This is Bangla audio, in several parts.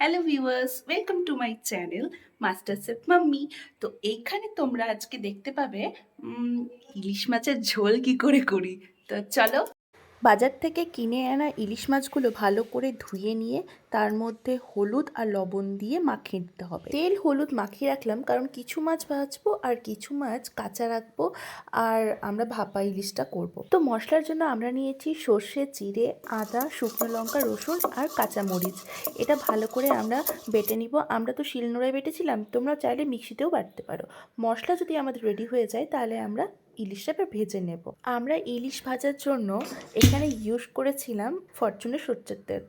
Hello viewers, welcome to my channel master chef mummy. তো এইখানে তোমরা আজকে দেখতে পাবে ইলিশ মাছের ঝোল কি করে করি। তো চলো। বাজার থেকে কিনে আনা ইলিশ মাছগুলো ভালো করে ধুয়ে নিয়ে তার মধ্যে হলুদ আর লবণ দিয়ে মাখিয়ে নিতে হবে। তেল হলুদ মাখিয়ে রাখলাম কারণ কিছু মাছ ভাজবো আর কিছু মাছ কাঁচা রাখবো, আর আমরা ভাপা ইলিশটা করব। তো মশলার জন্য আমরা নিয়েছি সর্ষে, জিরে, আদা, শুকনো লঙ্কা, রসুন আর কাঁচামরিচ। এটা ভালো করে আমরা বেটে নিব। আমরা তো শিলনোড়ায় বেটেছিলাম, তোমরা চাইলে মিক্সিতেও বাটতে পারো। মশলা যদি আমাদের রেডি হয়ে যায় তাহলে আমরা ইলিশটা ভেজে নেব। আমরা ইলিশ ভাজার জন্য এখানে ইউজ করেছিলাম ফরচুনের সরষের তেল।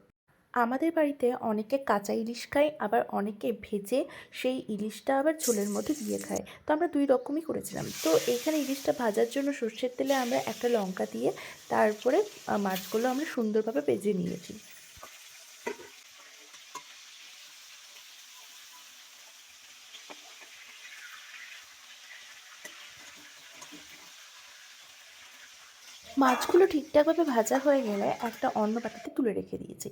আমাদের বাড়িতে অনেকে কাঁচা ইলিশ খায়, আবার অনেকে ভেজে সেই ইলিশটা আবার ঝোলের মধ্যে দিয়ে খায়। তো আমরা দুই রকমই করেছিলাম। তো এখানে ইলিশটা ভাজার জন্য সর্ষের তেলে আমরা একটা লঙ্কা দিয়ে তারপরে মাছগুলো আমরা সুন্দরভাবে ভেজে নিয়েছি। মাছগুলো ঠিকঠাকভাবে ভাজা হয়ে গেলে একটা অন্য পাত্রে তুলে রেখে দিয়েছি।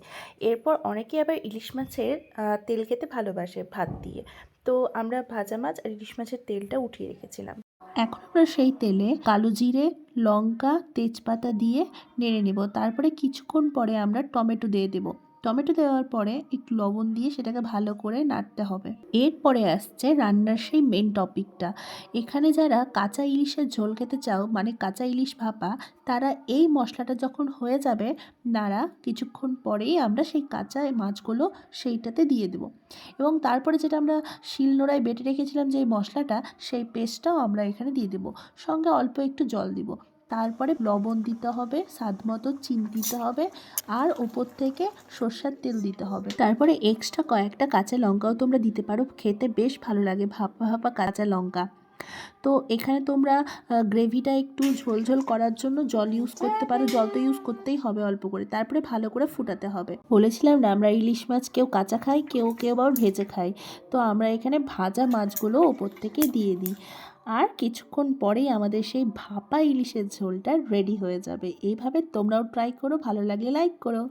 এরপর অনেকে আবার ইলিশ মাছের তেল খেতে ভালোবাসে ভাত দিয়ে। তো আমরা ভাজা মাছ আর ইলিশ মাছের তেলটা উঠিয়ে রেখেছিলাম। এখন আমরা সেই তেলে কালো জিরে, লঙ্কা, তেজপাতা দিয়ে নেড়ে নেব। তারপরে কিছুক্ষণ পরে আমরা টমেটো দিয়ে দেব। টমেটো দেওয়ার পরে একটু লবণ দিয়ে সেটাকে ভালো করে নাড়তে হবে। এরপরে আসছে রান্নার সেই মেন টপিকটা। এখানে যারা কাঁচা ইলিশের ঝোল খেতে চাও, মানে কাঁচা ইলিশ ভাপা, তারা এই মশলাটা যখন হয়ে যাবে নাড়া, কিছুক্ষণ পরেই আমরা সেই কাঁচা মাছগুলো সেইটাতে দিয়ে দেব। এবং তারপরে যেটা আমরা শিলনোড়ায় বেটে রেখেছিলাম যে মশলাটা, সেই পেস্টটাও আমরা এখানে দিয়ে দেব। সঙ্গে অল্প একটু জল দিব। তারপরে লবণ দিতে হবে, স্বাদ মতো চিনি দিতে হবে, আর ওপর থেকে সর্ষের তেল দিতে হবে। তারপরে এক্সট্রা কয়েকটা কাঁচা লঙ্কাও তোমরা দিতে পারো, খেতে বেশ ভালো লাগে ভাপা ভাপা কাঁচা লঙ্কা। তো এখানে তোমরা গ্রেভিটা একটু ঝোল ঝোল করার জন্য জল ইউজ করতে পারো। জল তো ইউজ করতেই হবে অল্প করে। তারপরে ভালো করে ফুটাতে হবে। বলেছিলাম না, আমরা ইলিশ মাছ কেউ কাঁচা খাই, কেউ কেউ আবার ভেজে খাই। তো আমরা এখানে ভাজা মাছগুলো ওপর থেকে দিয়ে দিই। আর কিছুক্ষণ পরেই আমাদের সেই ভাপা ইলিশের ঝোলটা রেডি হয়ে যাবে। এইভাবে তোমরাও ট্রাই করো, ভালো লাগলে লাইক করো।